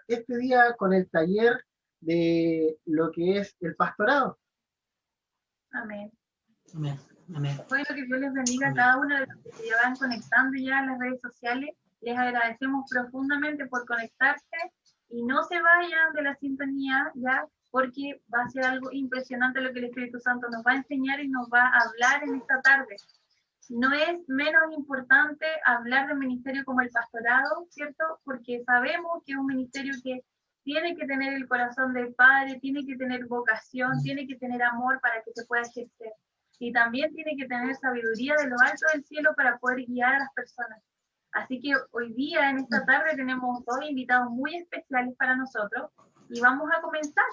este día con el taller de lo que es el pastorado. Amén. Amén. Amén. Bueno, que Dios les bendiga a cada uno de los que se van conectando ya en las redes sociales. Les agradecemos profundamente por conectarse y no se vayan de la sintonía ya, porque va a ser algo impresionante lo que el Espíritu Santo nos va a enseñar y nos va a hablar en esta tarde. No es menos importante hablar de un ministerio como el pastorado, ¿cierto? Porque sabemos que es un ministerio que tiene que tener el corazón del Padre, tiene que tener vocación, tiene que tener amor para que se pueda ejercer. Y también tiene que tener sabiduría de lo alto del cielo para poder guiar a las personas. Así que hoy día, en esta tarde, tenemos dos invitados muy especiales para nosotros y vamos a comenzar.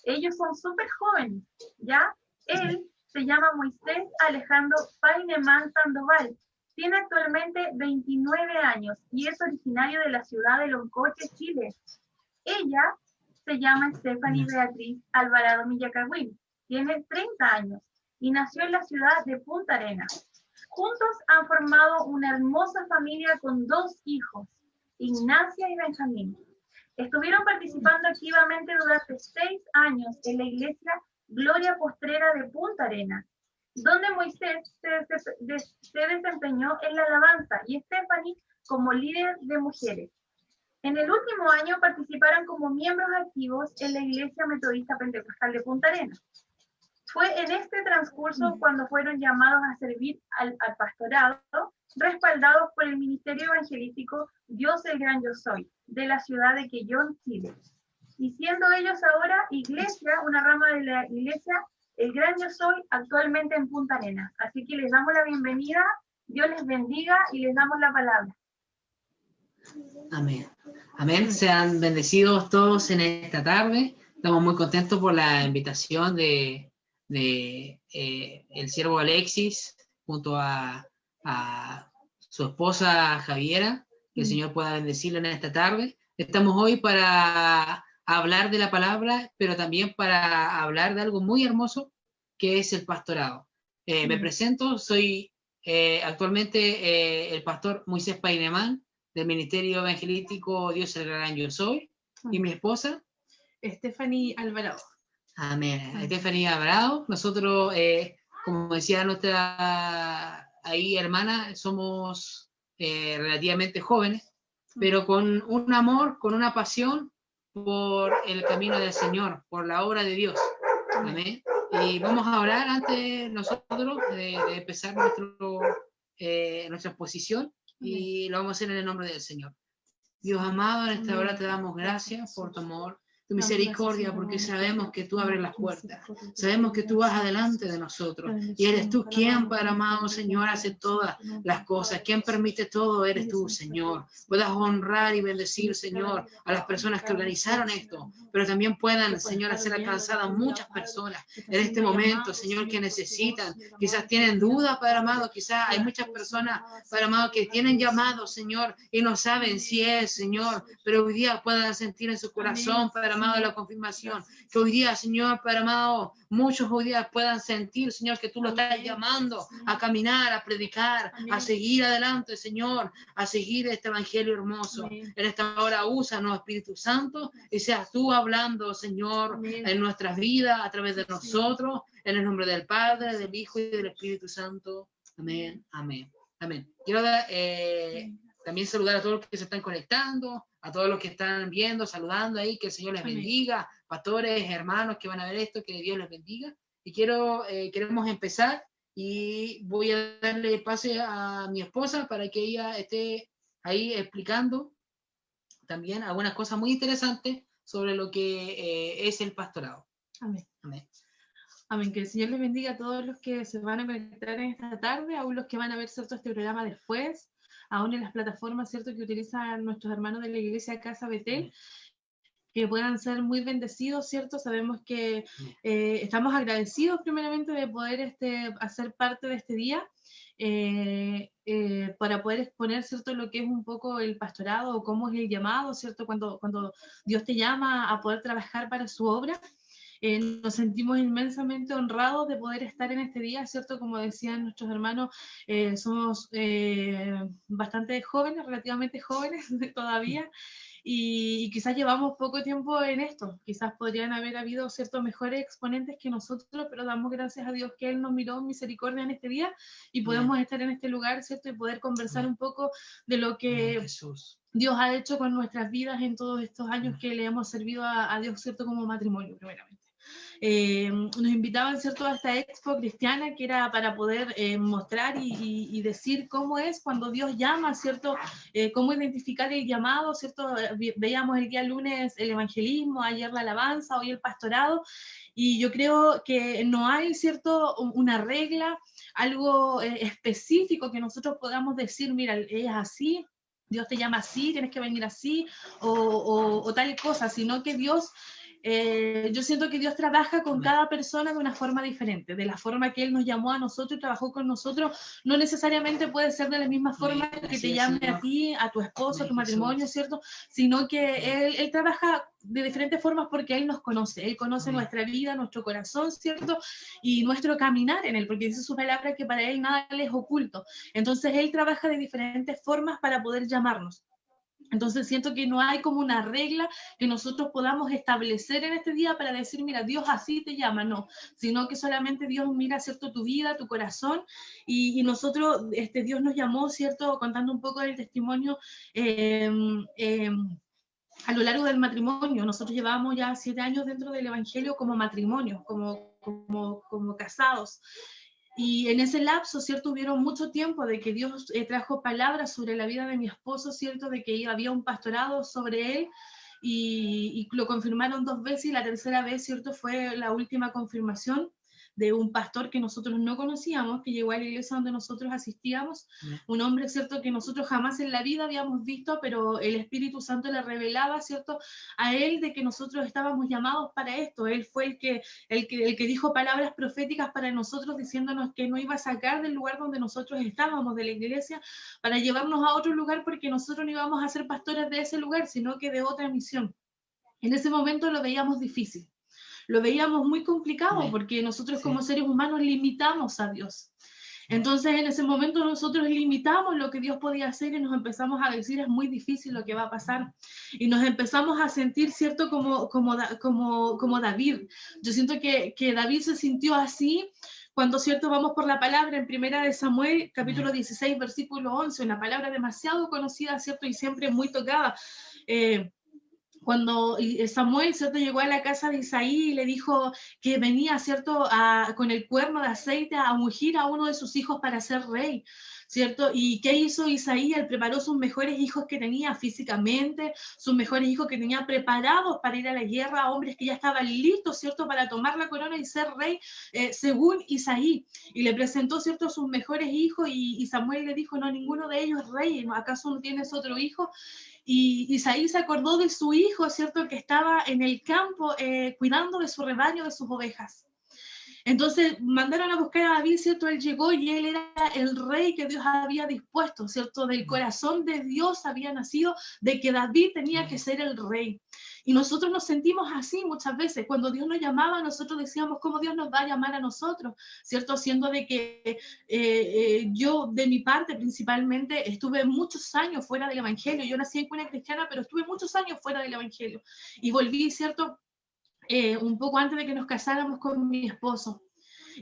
Ellos son súper jóvenes, ¿ya? Él se llama Moisés Alejandro Painemán Sandoval. Tiene actualmente 29 años y es originario de la ciudad de Loncoche, Chile. Ella se llama Stephanie Beatriz Alvarado Millacagüín. Tiene 30 años y nació en la ciudad de Punta Arenas. Juntos han formado una hermosa familia con 2 hijos, Ignacia y Benjamín. Estuvieron participando activamente durante 6 años en la iglesia Gloria Postrera de Punta Arenas, donde Moisés se desempeñó en la alabanza y Stephanie como líder de mujeres. En el último año participaron como miembros activos en la Iglesia Metodista Pentecostal de Punta Arenas. Fue en este transcurso cuando fueron llamados a servir al pastorado, respaldados por el Ministerio Evangelístico Dios el Gran Yo Soy, de la ciudad de Quellón, Chile. Y siendo ellos ahora iglesia, una rama de la iglesia, el Gran Yo Soy, actualmente en Punta Arenas. Así que les damos la bienvenida, Dios les bendiga y les damos la palabra. Amén. Amén. Sean bendecidos todos en esta tarde. Estamos muy contentos por la invitación de el siervo Alexis junto a su esposa Javiera. Que el Señor pueda bendecirlo en esta tarde. Estamos hoy para hablar de la palabra, pero también para hablar de algo muy hermoso que es el pastorado. Me presento, soy actualmente el pastor Moisés Painemán, del Ministerio Evangelístico Dios el Gran Yo Soy, y mi esposa Stephanie Alvarado. Amén. Stephanie Alvarado. Nosotros, como decía nuestra ahí hermana, somos relativamente jóvenes, pero con un amor, con una pasión por el camino del Señor, por la obra de Dios. Amén. Y vamos a orar antes nosotros de empezar nuestra exposición. Y lo vamos a hacer en el nombre del Señor. Dios amado, en esta hora te damos gracias por tu amor, tu misericordia, porque sabemos que tú abres las puertas, sabemos que tú vas adelante de nosotros, y eres tú quien, Padre amado, Señor, hace todas las cosas, quien permite todo, eres tú, Señor. Puedas honrar y bendecir, Señor, a las personas que organizaron esto, pero también puedan, Señor, hacer alcanzadas muchas personas en este momento, Señor, que necesitan, quizás tienen dudas, Padre amado, quizás hay muchas personas, Padre amado, que tienen llamado, Señor, y no saben si es, Señor, pero hoy día puedan sentir en su corazón, Padre amado, la confirmación, que hoy día, Señor, Padre amado, muchos hoy día puedan sentir, Señor, que tú lo estás llamando a caminar, a predicar, a seguir adelante, Señor, a seguir este evangelio hermoso. En esta hora úsanos, Espíritu Santo, y seas tú hablando, Señor, en nuestras vidas, a través de nosotros, en el nombre del Padre, del Hijo y del Espíritu Santo. Amén, amén, amén. Quiero también saludar a todos los que se están conectando, a todos los que están viendo, saludando ahí, que el Señor les bendiga, pastores, hermanos que van a ver esto, que Dios les bendiga. Y queremos empezar y voy a darle pase a mi esposa para que ella esté ahí explicando también algunas cosas muy interesantes sobre lo que es el pastorado. Amén. Amén. Amén. Que el Señor les bendiga a todos los que se van a conectar en esta tarde, aún los que van a ver, ¿cierto?, este programa después, aún en las plataformas, ¿cierto?, que utilizan nuestros hermanos de la Iglesia Casa Betel, que puedan ser muy bendecidos, ¿cierto? Sabemos que estamos agradecidos primeramente de poder hacer parte de este día, para poder exponer, ¿cierto?, lo que es un poco el pastorado o cómo es el llamado, ¿cierto?, cuando Dios te llama a poder trabajar para su obra. Nos sentimos inmensamente honrados de poder estar en este día, ¿cierto? Como decían nuestros hermanos, somos bastante jóvenes, relativamente jóvenes todavía, y quizás llevamos poco tiempo en esto, quizás podrían haber habido ciertos mejores exponentes que nosotros, pero damos gracias a Dios que Él nos miró en misericordia en este día y podemos estar en este lugar, ¿cierto? Y poder conversar un poco de lo que Jesús. Dios ha hecho con nuestras vidas en todos estos años que le hemos servido a Dios, ¿cierto? Como matrimonio, primeramente. Nos invitaban, ¿cierto?, a esta expo cristiana que era para poder mostrar y decir cómo es cuando Dios llama, ¿cierto? Cómo identificar el llamado, ¿cierto? Veíamos el día lunes el evangelismo, ayer la alabanza, hoy el pastorado, y yo creo que no hay, ¿cierto?, una regla, algo específico que nosotros podamos decir, mira, es así, Dios te llama así, tienes que venir así, o tal cosa, sino que Dios... yo siento que Dios trabaja con cada persona de una forma diferente, de la forma que Él nos llamó a nosotros y trabajó con nosotros, no necesariamente puede ser de la misma forma que te llame a ti, a tu esposo, a tu matrimonio, ¿cierto? Sino que Él trabaja de diferentes formas porque Él nos conoce, Él conoce nuestra vida, nuestro corazón, ¿cierto? Y nuestro caminar en Él, porque dice su palabra que para Él nada le es oculto. Entonces Él trabaja de diferentes formas para poder llamarnos. Entonces siento que no hay como una regla que nosotros podamos establecer en este día para decir, mira, Dios así te llama, no, sino que solamente Dios mira, ¿cierto?, tu vida, tu corazón, y nosotros, Dios nos llamó, ¿cierto?, contando un poco del testimonio, a lo largo del matrimonio. Nosotros llevábamos ya 7 años dentro del evangelio como matrimonio, como casados. Y en ese lapso, ¿cierto?, hubieron mucho tiempo de que Dios trajo palabras sobre la vida de mi esposo, ¿cierto?, de que había un pastorado sobre él, y lo confirmaron 2 veces, y la tercera vez, ¿cierto?, fue la última confirmación de un pastor que nosotros no conocíamos, que llegó a la iglesia donde nosotros asistíamos, un hombre, ¿cierto?, que nosotros jamás en la vida habíamos visto, pero el Espíritu Santo le revelaba, ¿cierto?, a él de que nosotros estábamos llamados para esto. Él fue el que dijo palabras proféticas para nosotros, diciéndonos que no iba a sacar del lugar donde nosotros estábamos, de la iglesia, para llevarnos a otro lugar, porque nosotros no íbamos a ser pastores de ese lugar, sino que de otra misión. En ese momento lo veíamos difícil. Lo veíamos muy complicado porque nosotros como seres humanos limitamos a Dios. Entonces en ese momento nosotros limitamos lo que Dios podía hacer y nos empezamos a decir, es muy difícil lo que va a pasar. Y nos empezamos a sentir, ¿cierto?, como David. Yo siento que David se sintió así cuando, ¿cierto?, vamos por la palabra en Primera de Samuel, capítulo 16, versículo 11, una palabra demasiado conocida, ¿cierto?, y siempre muy tocada. Cuando Samuel, ¿cierto?, llegó a la casa de Isaí y le dijo que venía, ¿cierto?, con el cuerno de aceite a ungir a uno de sus hijos para ser rey, ¿cierto? ¿Y qué hizo Isaí? Él preparó sus mejores hijos que tenía físicamente, sus mejores hijos que tenía preparados para ir a la guerra, hombres que ya estaban listos, ¿cierto?, para tomar la corona y ser rey, según Isaí. Y le presentó, ¿cierto?, sus mejores hijos, y Samuel le dijo, no, ninguno de ellos es rey, ¿acaso no tienes otro hijo? Y Isaí se acordó de su hijo, ¿cierto?, que estaba en el campo cuidando de su rebaño, de sus ovejas. Entonces mandaron a buscar a David, ¿cierto? Él llegó y él era el rey que Dios había dispuesto, ¿cierto? Del corazón de Dios había nacido de que David tenía que ser el rey. Y nosotros nos sentimos así muchas veces. Cuando Dios nos llamaba, nosotros decíamos, ¿cómo Dios nos va a llamar a nosotros? ¿Cierto? Siendo de que yo, de mi parte principalmente, estuve muchos años fuera del Evangelio. Yo nací en cuna cristiana, pero estuve muchos años fuera del Evangelio. Y volví, ¿cierto?, un poco antes de que nos casáramos con mi esposo.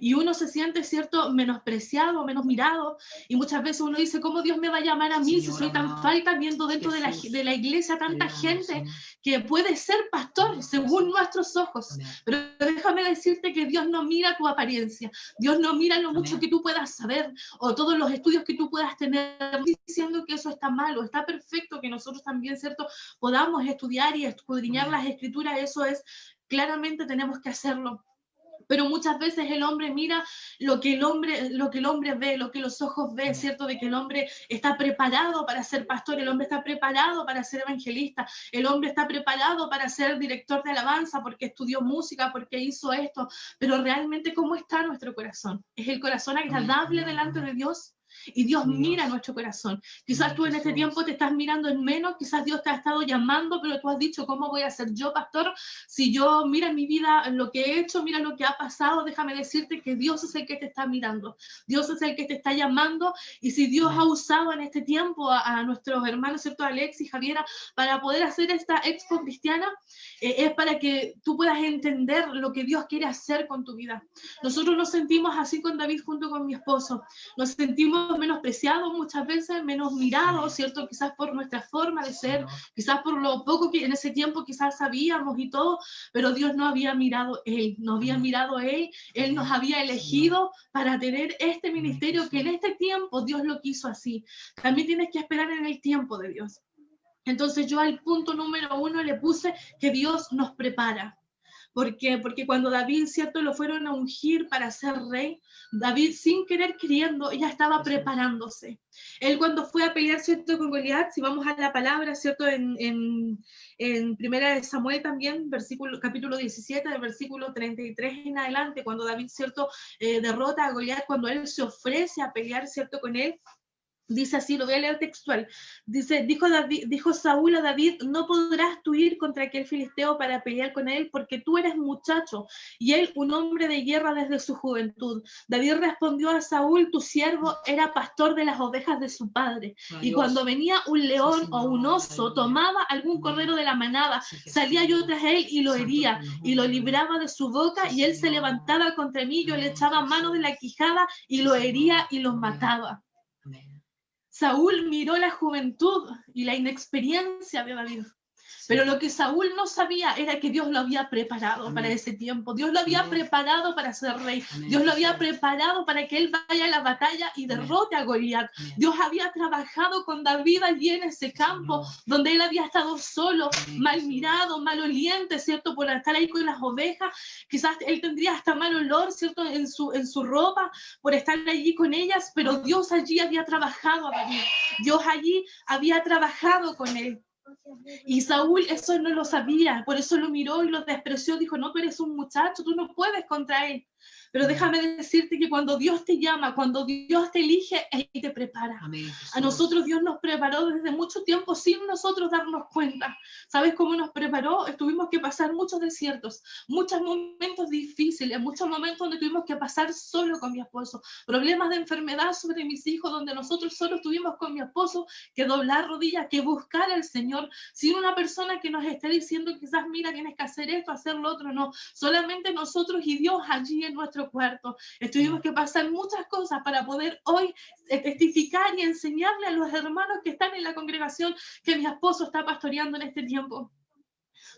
Y uno se siente, ¿cierto?, menospreciado, menos mirado, y muchas veces uno dice, ¿cómo Dios me va a llamar a mí si soy tan falta, viendo dentro de la iglesia tanta gente que puede ser pastor según nuestros ojos? Pero déjame decirte que Dios no mira tu apariencia, Dios no mira lo mucho que tú puedas saber, o todos los estudios que tú puedas tener, diciendo que eso está mal, o está perfecto que nosotros también, ¿cierto?, podamos estudiar y escudriñar las escrituras. Eso es, claramente tenemos que hacerlo. Pero muchas veces el hombre mira lo que el hombre ve, lo que los ojos ven, ¿cierto? De que el hombre está preparado para ser pastor, el hombre está preparado para ser evangelista, el hombre está preparado para ser director de alabanza porque estudió música, porque hizo esto. Pero realmente, ¿cómo está nuestro corazón? ¿Es el corazón agradable delante de Dios? Y Dios mira nuestro corazón. Quizás tú en este tiempo te estás mirando en menos, quizás Dios te ha estado llamando, pero tú has dicho, ¿cómo voy a ser yo, pastor? Si yo, mira mi vida, lo que he hecho, mira lo que ha pasado, déjame decirte que Dios es el que te está mirando. Dios es el que te está llamando, y si Dios ha usado en este tiempo a nuestros hermanos, ¿cierto? Alex y Javiera, para poder hacer esta expo cristiana, es para que tú puedas entender lo que Dios quiere hacer con tu vida. Nosotros nos sentimos así con David junto con mi esposo. Nos sentimos menospreciados muchas veces, menos mirados, ¿cierto? Quizás por nuestra forma de ser, quizás por lo poco que en ese tiempo quizás sabíamos y todo, pero Dios no había mirado Él, no había mirado Él, Él nos había elegido para tener este ministerio que en este tiempo Dios lo quiso así. También tienes que esperar en el tiempo de Dios. Entonces yo al punto número 1 le puse que Dios nos prepara. ¿Por qué? Porque cuando David, ¿cierto?, lo fueron a ungir para ser rey, David, sin querer queriendo, ya estaba preparándose. Él cuando fue a pelear, ¿cierto?, con Goliat, si vamos a la palabra, ¿cierto?, en Primera de Samuel también, capítulo 17, del versículo 33 en adelante, cuando David, ¿cierto?, derrota a Goliat, cuando él se ofrece a pelear, ¿cierto?, con él. Dice así, lo voy a leer textual. Dice, dijo Saúl a David, no podrás tú ir contra aquel filisteo para pelear con él, porque tú eres muchacho, y él un hombre de guerra desde su juventud. David respondió a Saúl, tu siervo era pastor de las ovejas de su padre, y cuando venía un león o un oso, tomaba algún cordero de la manada, salía yo tras él y lo hería, y lo libraba de su boca, y él se levantaba contra mí, yo le echaba mano de la quijada, y lo hería y lo mataba. Saúl miró la juventud y la inexperiencia de David. Pero lo que Saúl no sabía era que Dios lo había preparado para ese tiempo. Dios lo había preparado para ser rey. Dios lo había preparado para que él vaya a la batalla y derrote a Goliat. Dios había trabajado con David allí en ese campo donde él había estado solo, mal mirado, maloliente, ¿cierto? Por estar ahí con las ovejas. Quizás él tendría hasta mal olor, ¿cierto? En su ropa, por estar allí con ellas. Pero Dios allí había trabajado a David. Dios allí había trabajado con él. Y Saúl eso no lo sabía, por eso lo miró y lo despreció, dijo, no, tú eres un muchacho, tú no puedes contra él. Pero déjame decirte que cuando Dios te llama, cuando Dios te elige, Él te prepara. Amén. A nosotros Dios nos preparó desde mucho tiempo sin nosotros darnos cuenta. ¿Sabes cómo nos preparó? Tuvimos que pasar muchos desiertos, muchos momentos difíciles, muchos momentos donde tuvimos que pasar solo con mi esposo, problemas de enfermedad sobre mis hijos, donde nosotros solo tuvimos con mi esposo que doblar rodillas, que buscar al Señor, sin una persona que nos esté diciendo quizás, mira, tienes que hacer esto, hacer lo otro, no. Solamente nosotros y Dios allí en nuestro cuarto. Tuvimos que pasar muchas cosas para poder hoy testificar y enseñarle a los hermanos que están en la congregación que mi esposo está pastoreando en este tiempo.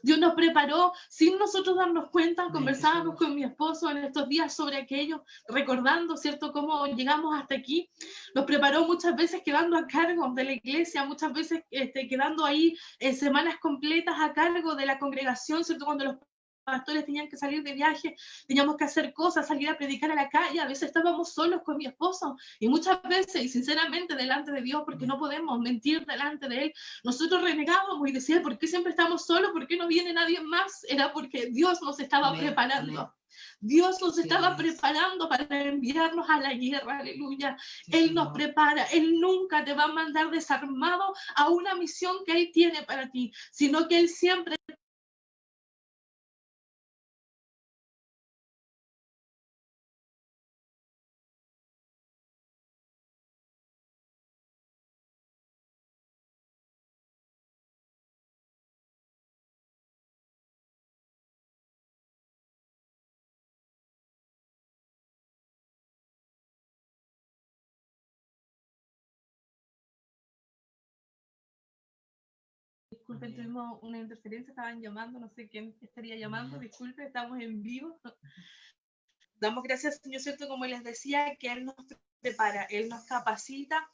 Dios nos preparó sin nosotros darnos cuenta. Conversábamos con mi esposo en estos días sobre aquello, recordando, ¿cierto?, cómo llegamos hasta aquí. Nos preparó muchas veces quedando a cargo de la iglesia, muchas veces quedando ahí semanas completas a cargo de la congregación, ¿cierto?, cuando los pastores tenían que salir de viaje, teníamos que hacer cosas, salir a predicar a la calle, a veces estábamos solos con mi esposo, y muchas veces, y sinceramente delante de Dios, porque no podemos mentir delante de Él, nosotros renegábamos y decíamos, ¿por qué siempre estamos solos? ¿Por qué no viene nadie más? Era porque Dios nos estaba preparando. Dios nos estaba preparando para enviarnos a la guerra, aleluya. Él nos prepara, Él nunca te va a mandar desarmado a una misión que Él tiene para ti, sino que Él siempre disculpen, tuvimos una interferencia, estaban llamando, no sé quién estaría llamando, disculpen, estamos en vivo. Damos gracias, Señor, ¿cierto? Como les decía, que Él nos prepara, Él nos capacita,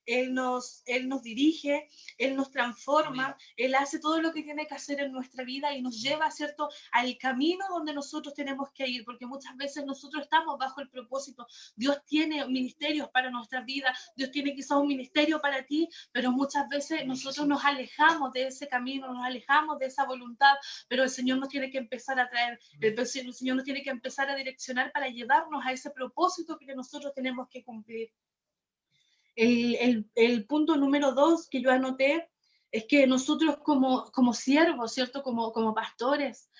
Él nos dirige, Él nos transforma, Él hace todo lo que tiene que hacer en nuestra vida y nos lleva, ¿cierto?, al camino donde nosotros tenemos que ir, porque muchas veces nosotros estamos bajo el propósito. Dios tiene ministerios para nuestra vida, Dios tiene quizás un ministerio para ti, pero muchas veces nosotros nos alejamos de ese camino, nos alejamos de esa voluntad, pero el Señor nos tiene que empezar a traer, el Señor nos tiene que empezar a direccionar para llevarnos a ese propósito que nosotros tenemos que cumplir. El punto número 2 que yo anoté es que nosotros como siervos, ¿cierto? Como pastores,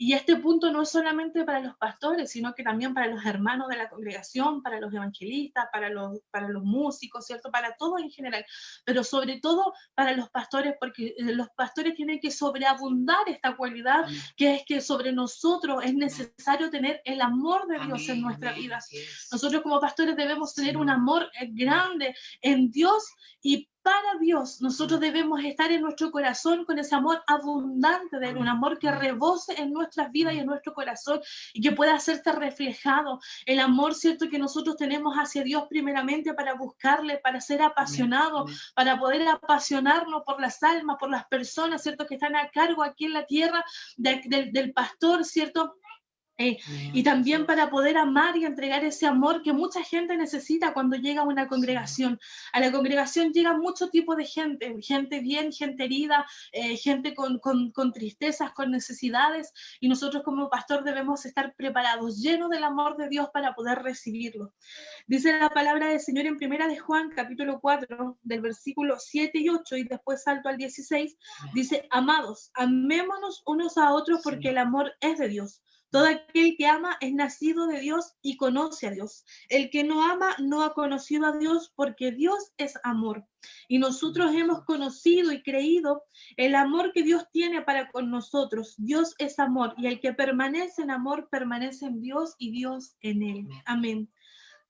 y este punto no es solamente para los pastores, sino que también para los hermanos de la congregación, para los evangelistas, para los músicos, ¿cierto? Para todos en general, pero sobre todo para los pastores, porque los pastores tienen que sobreabundar esta cualidad, Amén. que es que sobre nosotros es necesario tener el amor de Dios en Amén, nuestra amén, vida. así es. Nosotros como pastores debemos tener Sí. un amor grande en Dios y para Dios. Nosotros debemos estar en nuestro corazón con ese amor abundante de Él, un amor que rebose en nuestras vidas y en nuestro corazón y que pueda hacerse reflejado. El amor, ¿cierto?, que nosotros tenemos hacia Dios primeramente para buscarle, para ser apasionados, Amén. para poder apasionarnos por las almas, por las personas, ¿cierto?, que están a cargo aquí en la tierra del pastor, ¿cierto? Y también para poder amar y entregar ese amor que mucha gente necesita cuando llega a una congregación. A la congregación llega mucho tipo de gente, gente bien, gente herida, gente con tristezas, con necesidades, y nosotros como pastor debemos estar preparados, llenos del amor de Dios para poder recibirlo. Dice la palabra del Señor en Primera de Juan, capítulo 4, del versículo 7 y 8, y después salto al 16, dice: amados, amémonos unos a otros porque el amor es de Dios. Todo aquel que ama es nacido de Dios y conoce a Dios. El que no ama no ha conocido a Dios porque Dios es amor. Y nosotros hemos conocido y creído el amor que Dios tiene para con nosotros. Dios es amor y el que permanece en amor permanece en Dios y Dios en él. Amén.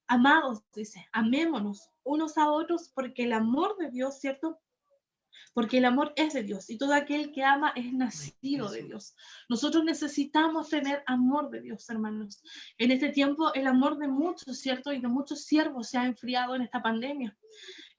Amados, dice, amémonos unos a otros porque el amor de Dios, ¿cierto? Porque el amor es de Dios y todo aquel que ama es nacido de Dios. Nosotros necesitamos tener amor de Dios, hermanos. En este tiempo el amor de muchos, ¿cierto? Y de muchos siervos se ha enfriado en esta pandemia.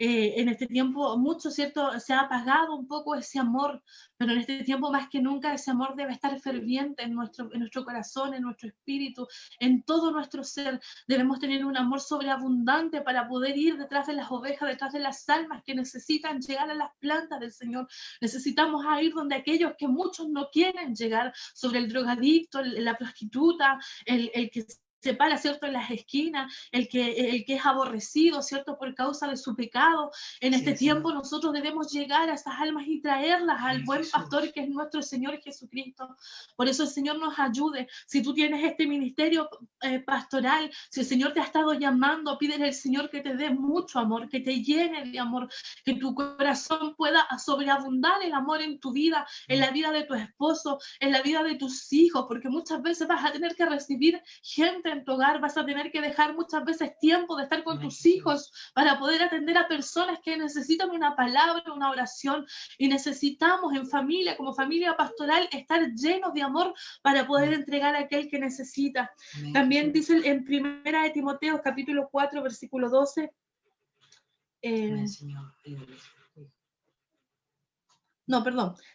En este tiempo mucho, ¿cierto? Se ha apagado un poco ese amor, pero en este tiempo más que nunca ese amor debe estar ferviente en nuestro corazón, en nuestro espíritu, en todo nuestro ser. Debemos tener un amor sobreabundante para poder ir detrás de las ovejas, detrás de las almas que necesitan llegar a las plantas del Señor. Necesitamos ir donde aquellos que muchos no quieren llegar, sobre el drogadicto, la prostituta, el que se para, ¿cierto?, en las esquinas, el que es aborrecido, ¿cierto?, por causa de su pecado. En este tiempo nosotros debemos llegar a esas almas y traerlas al buen pastor que es nuestro Señor Jesucristo. Por eso el Señor nos ayude. Si tú tienes este ministerio pastoral, si el Señor te ha estado llamando, pídele al Señor que te dé mucho amor, que te llene de amor, que tu corazón pueda sobreabundar el amor en tu vida, en la vida de tu esposo, en la vida de tus hijos, porque muchas veces vas a tener que recibir gente en tu hogar, vas a tener que dejar muchas veces tiempo de estar con tus hijos para poder atender a personas que necesitan una palabra, una oración, y necesitamos en familia, como familia pastoral, estar llenos de amor para poder entregar a aquel que necesita. También dice en Primera de Timoteo, capítulo 4, versículo 12,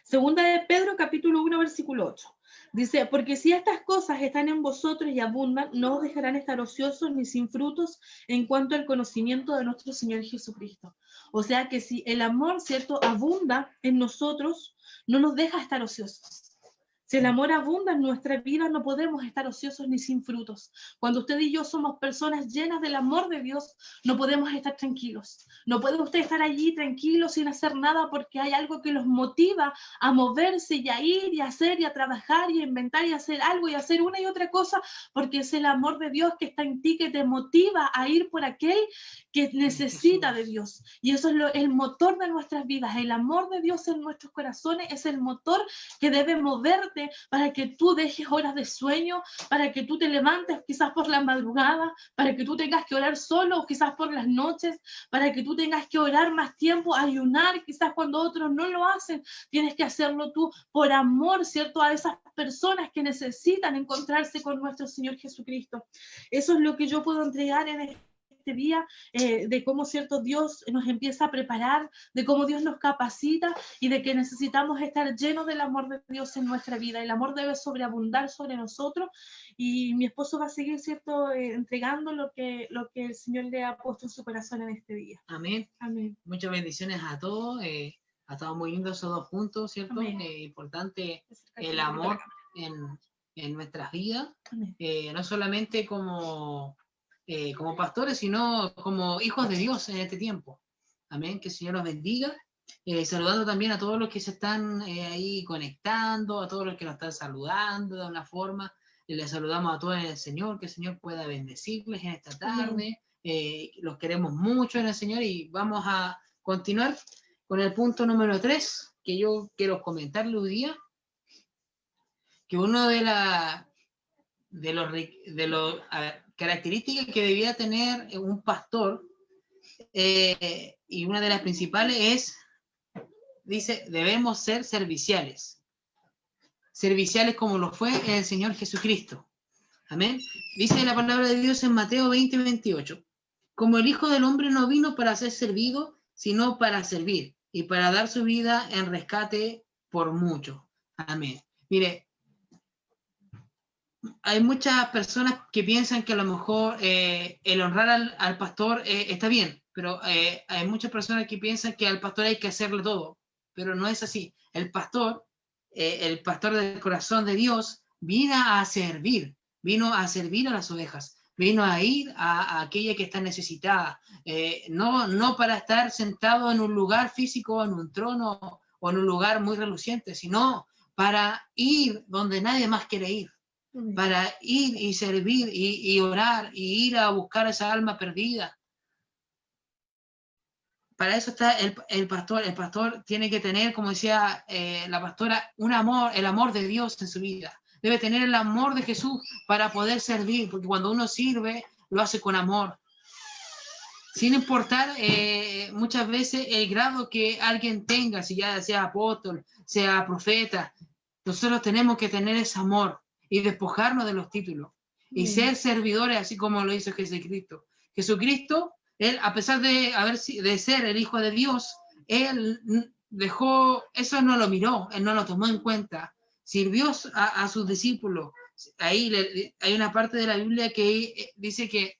Segunda de Pedro, capítulo 1, versículo 8. Dice: porque si estas cosas están en vosotros y abundan, no os dejarán estar ociosos ni sin frutos en cuanto al conocimiento de nuestro Señor Jesucristo. O sea que si el amor, ¿cierto?, abunda en nosotros, no nos deja estar ociosos. Si el amor abunda en nuestra vida, no podemos estar ociosos ni sin frutos. Cuando usted y yo somos personas llenas del amor de Dios, no podemos estar tranquilos. No puede usted estar allí tranquilo sin hacer nada porque hay algo que los motiva a moverse y a ir y a hacer y a trabajar y a inventar y a hacer algo y a hacer una y otra cosa, porque es el amor de Dios que está en ti, que te motiva a ir por aquel que necesita de Dios. Y eso es el motor de nuestras vidas. El amor de Dios en nuestros corazones es el motor que debe moverte para que tú dejes horas de sueño, para que tú te levantes quizás por la madrugada, para que tú tengas que orar solo o quizás por las noches, para que tú tengas que orar más tiempo, ayunar quizás cuando otros no lo hacen. Tienes que hacerlo tú por amor, ¿cierto?, a esas personas que necesitan encontrarse con nuestro Señor Jesucristo. Eso es lo que yo puedo entregar en este día, de cómo, cierto, Dios nos empieza a preparar, de cómo Dios nos capacita y de que necesitamos estar llenos del amor de Dios en nuestra vida. El amor debe sobreabundar sobre nosotros y mi esposo va a seguir, cierto, entregando lo que el Señor le ha puesto en su corazón en este día. Amén. Amén. Muchas bendiciones a todos. Ha estado muy lindo esos dos puntos, ¿cierto? Importante el amor en nuestras vidas. No solamente como como pastores, sino como hijos de Dios en este tiempo. Amén, que el Señor los bendiga. Saludando también a todos los que se están ahí conectando, a todos los que nos están saludando de una forma. Les saludamos a todos en el Señor, que el Señor pueda bendecirles en esta tarde. Los queremos mucho en el Señor y vamos a continuar con el punto número 3, que yo quiero comentarle hoy día, que una de las características que debía tener un pastor, y una de las principales es, dice, debemos ser serviciales. Serviciales como lo fue el Señor Jesucristo. Amén. Dice la palabra de Dios en Mateo 20:28. Como el Hijo del Hombre no vino para ser servido, sino para servir y para dar su vida en rescate por muchos. Amén. Mire, hay muchas personas que piensan que a lo mejor el honrar al pastor está bien, pero hay muchas personas que piensan que al pastor hay que hacerle todo, pero no es así. El pastor del corazón de Dios vino a servir a las ovejas, vino a ir a aquella que está necesitada, no para estar sentado en un lugar físico, en un trono o en un lugar muy reluciente, sino para ir donde nadie más quiere ir, para ir y servir y orar y ir a buscar esa alma perdida. Para eso está el pastor. El pastor tiene que tener, como decía la pastora, el amor de Dios en su vida. Debe tener el amor de Jesús para poder servir, porque cuando uno sirve, lo hace con amor. Sin importar muchas veces el grado que alguien tenga, si ya sea apóstol, sea profeta, nosotros tenemos que tener ese amor y despojarnos de los títulos y ser servidores, así como lo hizo Jesucristo. Jesucristo, él, a pesar de ser el Hijo de Dios, él dejó, eso no lo miró, él no lo tomó en cuenta. Sirvió a sus discípulos. Ahí hay una parte de la Biblia que dice que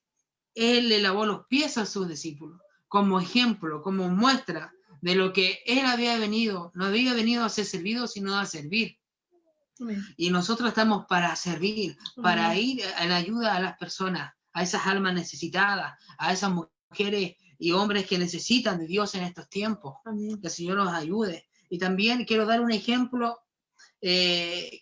él le lavó los pies a sus discípulos, como ejemplo, como muestra de lo que él había venido. No había venido a ser servido, sino a servir. Amén. Y nosotros estamos para servir, para ir en ayuda a las personas, a esas almas necesitadas, a esas mujeres y hombres que necesitan de Dios en estos tiempos. Amén. Que el Señor nos ayude. Y también quiero dar un ejemplo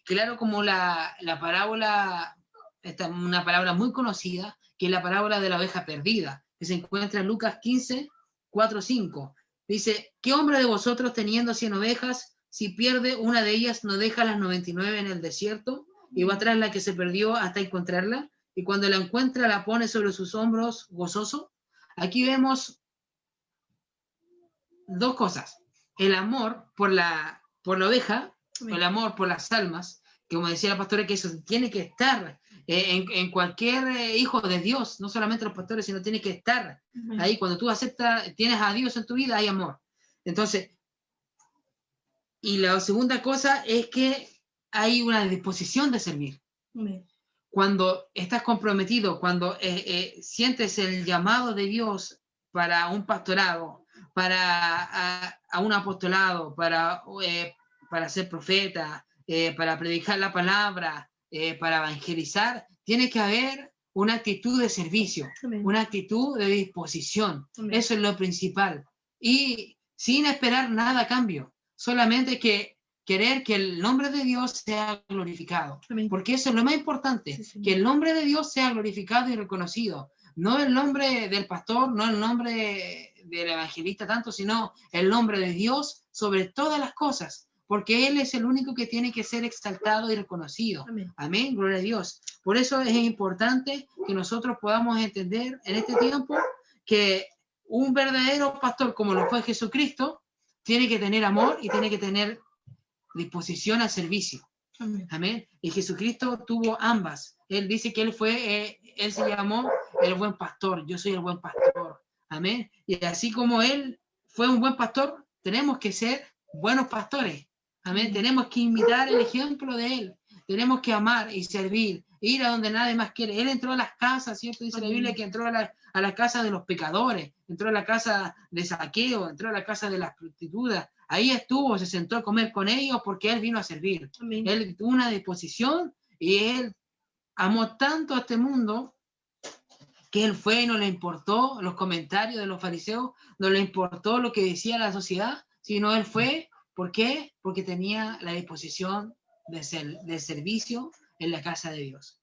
claro, como la parábola, esta, una palabra muy conocida, que es la parábola de la oveja perdida, que se encuentra en Lucas 15, 4, 5. Dice, ¿qué hombre de vosotros teniendo 100 ovejas, si pierde una de ellas, no deja las 99 en el desierto y va tras la que se perdió hasta encontrarla? Y cuando la encuentra, la pone sobre sus hombros gozoso. Aquí vemos dos cosas. El amor por la oveja, el amor por las almas, que como decía la pastora, que eso tiene que estar en cualquier hijo de Dios, no solamente los pastores, sino tiene que estar ahí. Cuando tú aceptas, tienes a Dios en tu vida, hay amor. Entonces, y la segunda cosa es que hay una disposición de servir. Cuando estás comprometido, cuando sientes el llamado de Dios para un pastorado, para a un apostolado, para ser profeta, para predicar la palabra, para evangelizar, tiene que haber una actitud de servicio, una actitud de disposición. Eso es lo principal. Y sin esperar nada a cambio, solamente que querer que el nombre de Dios sea glorificado. Porque eso es lo más importante, que el nombre de Dios sea glorificado y reconocido. No el nombre del pastor, no el nombre del evangelista tanto, sino el nombre de Dios sobre todas las cosas. Porque Él es el único que tiene que ser exaltado y reconocido. Amén, gloria a Dios. Por eso es importante que nosotros podamos entender en este tiempo que un verdadero pastor, como lo fue Jesucristo, tiene que tener amor y tiene que tener disposición al servicio. Amén. Y Jesucristo tuvo ambas. Él dice que Él se llamó el buen pastor. Yo soy el buen pastor. Amén. Y así como Él fue un buen pastor, tenemos que ser buenos pastores. Amén. Tenemos que imitar el ejemplo de Él. Tenemos que amar y servir, ir a donde nadie más quiere. Él entró a las casas, ¿cierto? Dice la Biblia que entró a la casa de los pecadores, entró a la casa de Saqueo, entró a la casa de las prostitutas. Ahí estuvo, se sentó a comer con ellos porque Él vino a servir. Amén. Él tuvo una disposición y Él amó tanto a este mundo que él fue y no le importó los comentarios de los fariseos, no le importó lo que decía la sociedad, sino él fue, ¿por qué? Porque tenía la disposición de servicio en la casa de Dios.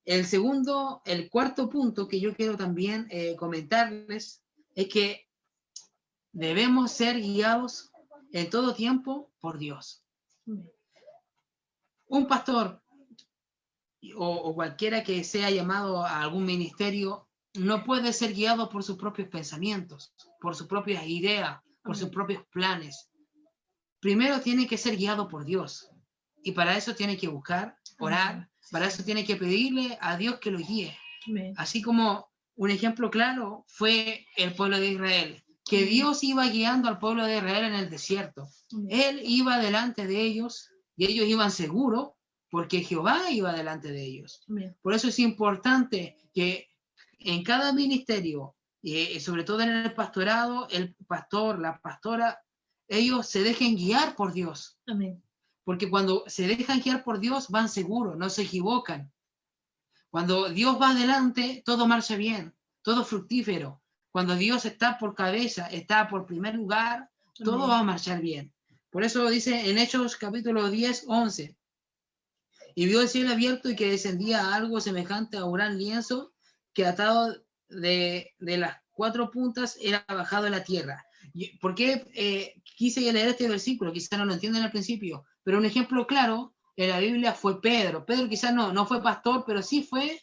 El cuarto punto que yo quiero también comentarles es que debemos ser guiados en todo tiempo por Dios. Un pastor o cualquiera que sea llamado a algún ministerio no puede ser guiado por sus propios pensamientos, por sus propias ideas, por sus propios planes. Primero tiene que ser guiado por Dios. Y para eso tiene que buscar, orar, para eso tiene que pedirle a Dios que lo guíe. Así como un ejemplo claro fue el pueblo de Israel, que Dios iba guiando al pueblo de Israel en el desierto. Él iba delante de ellos y ellos iban seguros porque Jehová iba delante de ellos. Por eso es importante que en cada ministerio, sobre todo en el pastorado, el pastor, la pastora, ellos se dejen guiar por Dios. Amén. Porque cuando se dejan guiar por Dios, van seguros, no se equivocan. Cuando Dios va adelante, todo marcha bien, todo fructífero. Cuando Dios está por cabeza, está por primer lugar, todo va a marchar bien. Por eso dice en Hechos capítulo 10, 11. Y vio el cielo abierto y que descendía algo semejante a un gran lienzo que atado de las 4 puntas era bajado a la tierra. ¿Por qué quise leer este versículo? Quizás no lo entienden al principio, pero un ejemplo claro en la Biblia fue Pedro. Pedro quizás no fue pastor, pero sí fue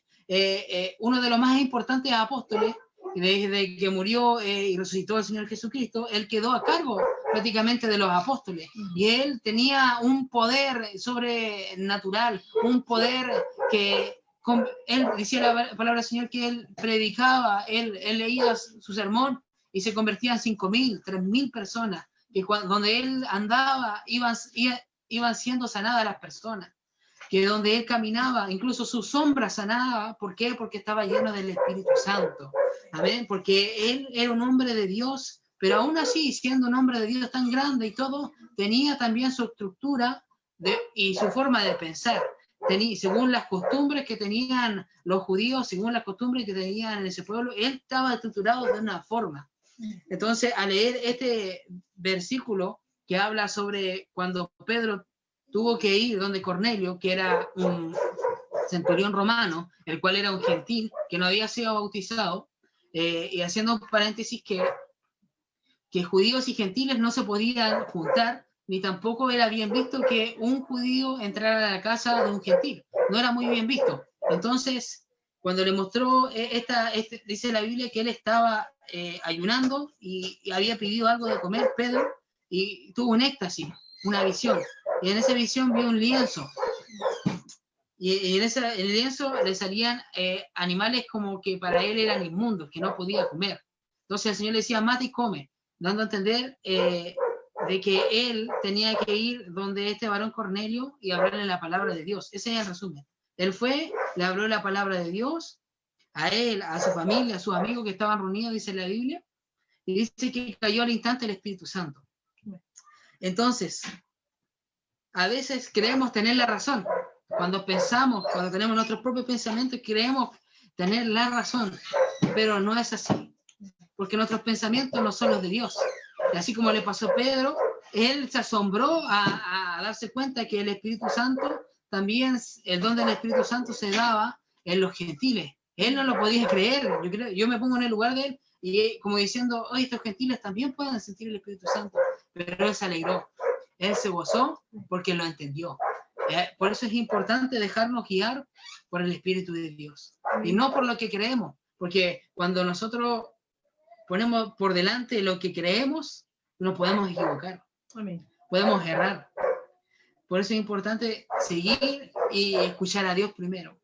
uno de los más importantes apóstoles. Desde que murió y resucitó el Señor Jesucristo, él quedó a cargo prácticamente de los apóstoles. Y él tenía un poder sobrenatural, un poder que él decía la palabra del Señor que él predicaba, él leía su sermón y se convertían 5.000, 3.000 personas, que donde él andaba iban siendo sanadas las personas, que donde él caminaba, incluso su sombra sanaba. ¿Por qué? Porque estaba lleno del Espíritu Santo. Amén, porque él era un hombre de Dios, pero aún así, siendo un hombre de Dios tan grande y todo, tenía también su estructura y su forma de pensar. Según las costumbres que tenían los judíos, según las costumbres que tenían en ese pueblo, él estaba estructurado de una forma. Entonces, al leer este versículo que habla sobre cuando Pedro tuvo que ir donde Cornelio, que era un centurión romano, el cual era un gentil, que no había sido bautizado, y haciendo un paréntesis que judíos y gentiles no se podían juntar, ni tampoco era bien visto que un judío entrara a la casa de un gentil, no era muy bien visto. Entonces, cuando le mostró dice la Biblia que él estaba ayunando y había pedido algo de comer, Pedro, y tuvo un éxtasis, una visión, y en esa visión vio un lienzo, y en el lienzo le salían animales como que para él eran inmundos, que no podía comer. Entonces el Señor le decía, mata y come, dando a entender de que él tenía que ir donde este varón Cornelio y hablarle la palabra de Dios. Ese es el resumen. Él fue, le habló la palabra de Dios a él, a su familia, a sus amigos que estaban reunidos, dice la Biblia, y dice que cayó al instante el Espíritu Santo. Entonces, a veces creemos tener la razón. Cuando tenemos nuestros propios pensamientos, creemos tener la razón, pero no es así, porque nuestros pensamientos no son los de Dios. Y así como le pasó a Pedro, él se asombró a darse cuenta que el Espíritu Santo, también el don del Espíritu Santo se daba en los gentiles. Él no lo podía creer. Yo me pongo en el lugar de él y como diciendo, oye, estos gentiles también pueden sentir el Espíritu Santo, pero él se alegró. Él se gozó porque lo entendió. Por eso es importante dejarnos guiar por el Espíritu de Dios y no por lo que creemos, porque cuando nosotros ponemos por delante lo que creemos, nos podemos equivocar. Amén. Podemos errar. Por eso es importante seguir y escuchar a Dios primero,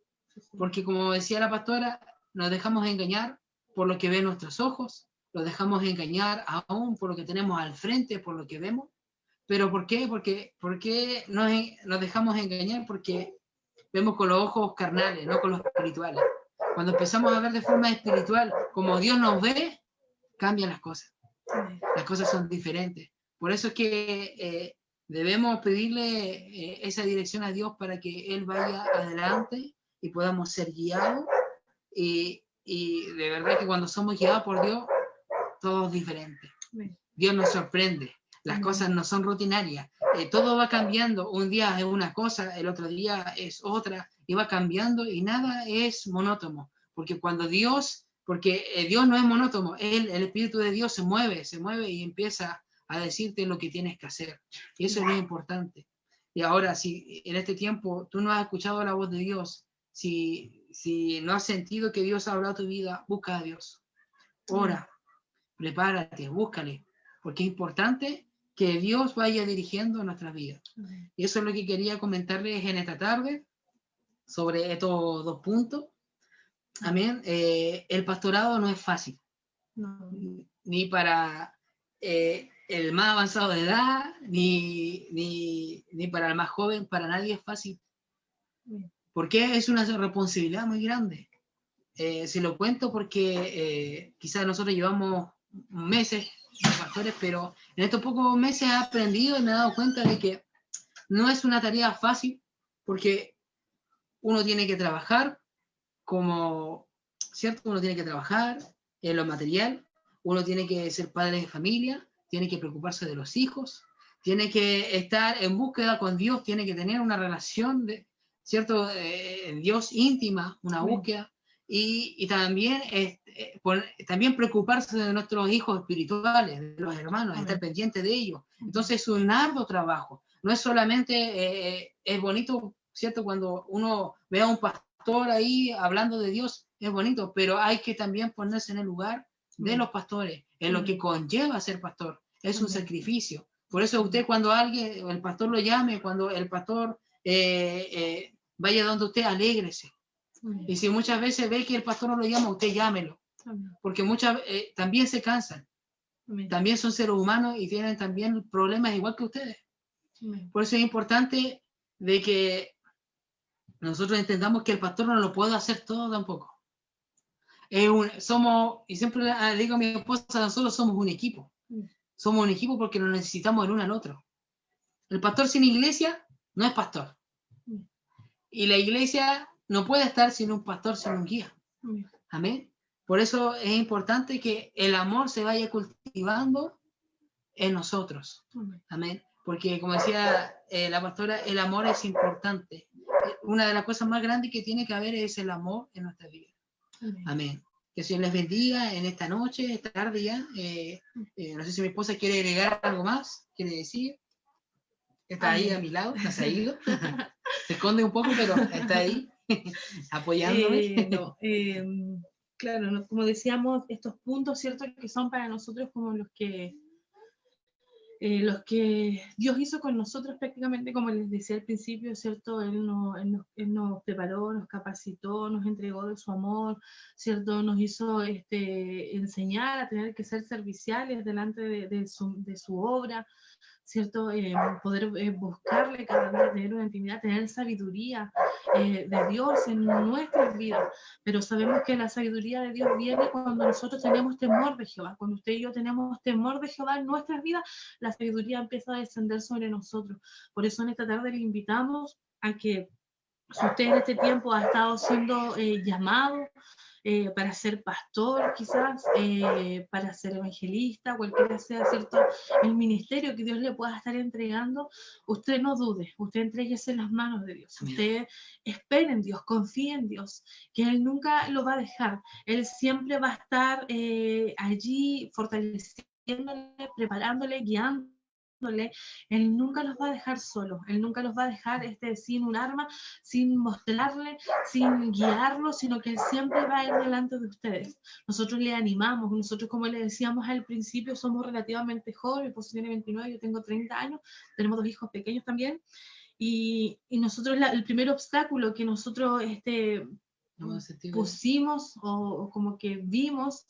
porque como decía la pastora, nos dejamos engañar por lo que ven nuestros ojos, nos dejamos engañar aún por lo que tenemos al frente, por lo que vemos. ¿Pero por qué? Porque nos dejamos engañar, porque vemos con los ojos carnales, no con los espirituales. Cuando empezamos a ver de forma espiritual, como Dios nos ve, cambian las cosas. Las cosas son diferentes. Por eso es que debemos pedirle esa dirección a Dios para que Él vaya adelante y podamos ser guiados y y de verdad que cuando somos guiados por Dios, todo es diferente. Dios nos sorprende, las cosas no son rutinarias, todo va cambiando, un día es una cosa, el otro día es otra, y va cambiando y nada es monótono, porque Dios no es monótono, el Espíritu de Dios se mueve y empieza a decirte lo que tienes que hacer, y eso es lo importante. Y ahora, si en este tiempo tú no has escuchado la voz de Dios, si no has sentido que Dios ha hablado a tu vida, busca a Dios, ora, prepárate, búscale, porque es importante que Dios vaya dirigiendo nuestras vidas. Y eso es lo que quería comentarles en esta tarde sobre estos 2 puntos. Amén. El pastorado no es fácil, ni para el más avanzado de edad, ni para el más joven, para nadie es fácil, porque es una responsabilidad muy grande. Se lo cuento porque quizás nosotros llevamos meses de pastores, pero en estos pocos meses he aprendido y me he dado cuenta de que no es una tarea fácil, porque uno tiene que trabajar ¿cierto? Uno tiene que trabajar en lo material, uno tiene que ser padre de familia, tiene que preocuparse de los hijos, tiene que estar en búsqueda con Dios, tiene que tener una relación, ¿cierto? Dios íntima, una búsqueda, y también, también preocuparse de nuestros hijos espirituales, de los hermanos, estar pendiente de ellos. Entonces es un arduo trabajo, no es solamente, es bonito, ¿cierto? Cuando uno ve a un pastor ahí hablando de Dios, es bonito, pero hay que también ponerse en el lugar de los pastores, en lo que conlleva ser pastor, es un sacrificio. Por eso usted, cuando el pastor lo llame, cuando el pastor vaya donde usted, alégrese. Y si muchas veces ve que el pastor no lo llama, usted llámelo, porque también se cansan, también son seres humanos y tienen también problemas igual que ustedes. Por eso es importante de que nosotros entendamos que el pastor no lo puede hacer todo tampoco. Y siempre le digo a mi esposa, nosotros somos un equipo. Somos un equipo porque nos necesitamos el uno al otro. El pastor sin iglesia no es pastor. Y la iglesia no puede estar sin un pastor, sin un guía. Amén. Por eso es importante que el amor se vaya cultivando en nosotros. Amén. Porque como decía la pastora, el amor es importante. Una de las cosas más grandes que tiene que haber es el amor en nuestra vida. Amén. Que el Señor les bendiga en esta noche, esta tarde ya. No sé si mi esposa quiere agregar algo más, quiere decir. Está ahí a mi lado, no se ha ido. Se esconde un poco, pero está ahí apoyándome. Claro, ¿no? Como decíamos, estos puntos, ¿cierto? Que son para nosotros como los que Dios hizo con nosotros prácticamente, como les decía al principio, ¿cierto? Él nos preparó, nos capacitó, nos entregó de su amor, ¿cierto? Nos hizo enseñar a tener que ser serviciales delante de su obra, ¿cierto? Poder buscarle cada día, tener una intimidad, tener sabiduría de Dios en nuestras vidas, pero sabemos que la sabiduría de Dios viene cuando nosotros tenemos temor de Jehová. Cuando usted y yo tenemos temor de Jehová en nuestras vidas, la sabiduría empieza a descender sobre nosotros. Por eso en esta tarde le invitamos a que, si usted en este tiempo ha estado siendo llamado para ser pastor, quizás, para ser evangelista, cualquiera sea, ¿cierto?, el ministerio que Dios le pueda estar entregando, usted no dude, usted entréguese en las manos de Dios. Usted espere en Dios, confíe en Dios, que Él nunca lo va a dejar. Él siempre va a estar allí fortaleciéndole, preparándole, guiándole. Él nunca los va a dejar solos, Él nunca los va a dejar sin un arma, sin mostrarle, sin guiarlo, sino que Él siempre va a ir delante de ustedes. Nosotros le animamos, nosotros, como le decíamos al principio, somos relativamente jóvenes, pues tiene 29, yo tengo 30 años, tenemos 2 hijos pequeños también, y nosotros el primer obstáculo que nosotros pusimos o como que vimos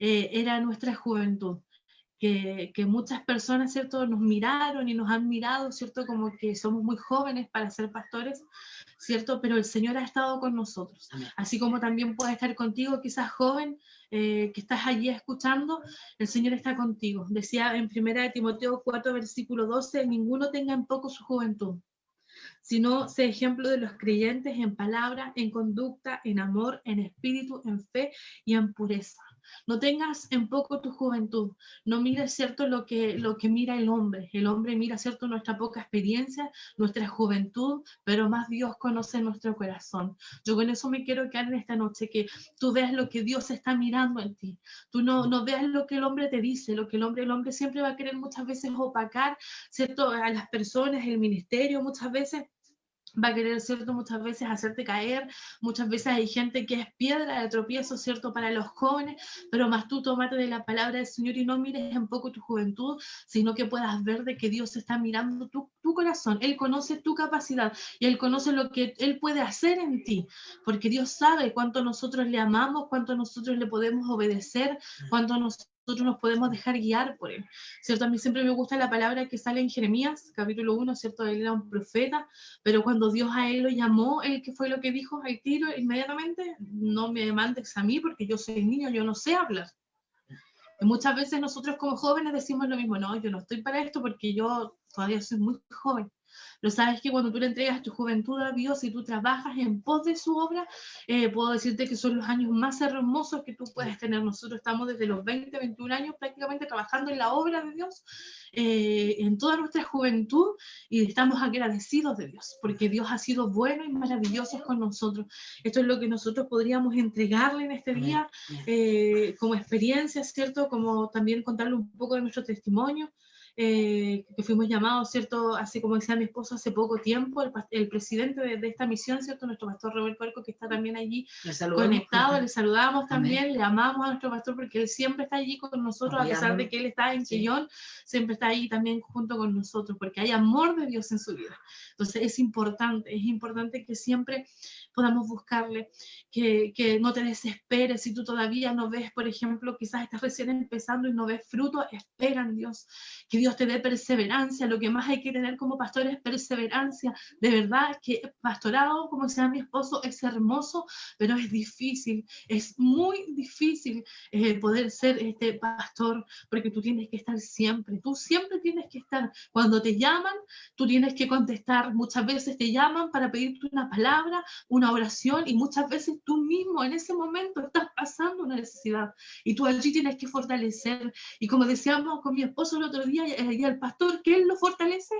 era nuestra juventud. Que muchas personas, ¿cierto?, nos miraron y nos han mirado, ¿cierto?, como que somos muy jóvenes para ser pastores, ¿cierto?, pero el Señor ha estado con nosotros. Amén. Así como también puede estar contigo, quizás joven, que estás allí escuchando, el Señor está contigo. Decía en 1 Timoteo 4, versículo 12, ninguno tenga en poco su juventud. sino sé ejemplo de los creyentes en palabra, en conducta, en amor, en espíritu, en fe y en pureza. No tengas en poco tu juventud, no mires, ¿cierto?, lo que mira el hombre. El hombre mira, ¿cierto?, nuestra poca experiencia, nuestra juventud, pero más Dios conoce nuestro corazón. Yo con eso me quiero quedar en esta noche, que tú veas lo que Dios está mirando en ti. Tú no veas lo que el hombre te dice, lo que el hombre siempre va a querer muchas veces opacar, ¿cierto?, a las personas, el ministerio, muchas veces va a querer, ¿cierto?, muchas veces hacerte caer. Muchas veces hay gente que es piedra de tropiezo, ¿cierto?, para los jóvenes, pero más tú tómate de la palabra del Señor y no mires en poco tu juventud, sino que puedas ver de que Dios está mirando tu corazón. Él conoce tu capacidad y Él conoce lo que Él puede hacer en ti, porque Dios sabe cuánto nosotros le amamos, cuánto nosotros le podemos obedecer, cuánto nosotros nos podemos dejar guiar por Él, ¿cierto? A mí siempre me gusta la palabra que sale en Jeremías, capítulo 1, ¿cierto? Él era un profeta, pero cuando Dios a él lo llamó, él, ¿qué fue lo que dijo al tiro inmediatamente? No me mandes a mí porque yo soy niño, yo no sé hablar. Y muchas veces nosotros como jóvenes decimos lo mismo, no, yo no estoy para esto porque yo todavía soy muy joven. Pero sabes que cuando tú le entregas tu juventud a Dios y tú trabajas en pos de su obra, puedo decirte que son los años más hermosos que tú puedes tener. Nosotros estamos desde los 20, 21 años prácticamente trabajando en la obra de Dios, en toda nuestra juventud, y estamos agradecidos de Dios, porque Dios ha sido bueno y maravilloso con nosotros. Esto es lo que nosotros podríamos entregarle en este día, como experiencia, ¿cierto? Como también contarle un poco de nuestro testimonio. Que fuimos llamados, ¿cierto? Así como decía mi esposo hace poco tiempo, el presidente de esta misión, ¿cierto? Nuestro pastor Roberto Arco, que está también allí conectado, le saludamos también. Amén. Le amamos a nuestro pastor porque él siempre está allí con nosotros, a pesar de que él está en Chillón, siempre está ahí también junto con nosotros, porque hay amor de Dios en su vida. Entonces es importante que siempre podamos buscarle, que no te desesperes si tú todavía no ves, por ejemplo, quizás estás recién empezando y no ves fruto, espera en Dios, que Dios te dé perseverancia. Lo que más hay que tener como pastor es perseverancia. De verdad que pastorado, como decía mi esposo, es hermoso, pero es difícil, es muy difícil poder ser este pastor, porque tú tienes que estar siempre, tú siempre tienes que estar. Cuando te llaman, tú tienes que contestar. Muchas veces te llaman para pedirte una palabra, una oración, y muchas veces tú mismo en ese momento estás pasando una necesidad y tú allí tienes que fortalecer. Y como decíamos con mi esposo el otro día, y al pastor, ¿quién lo fortalece?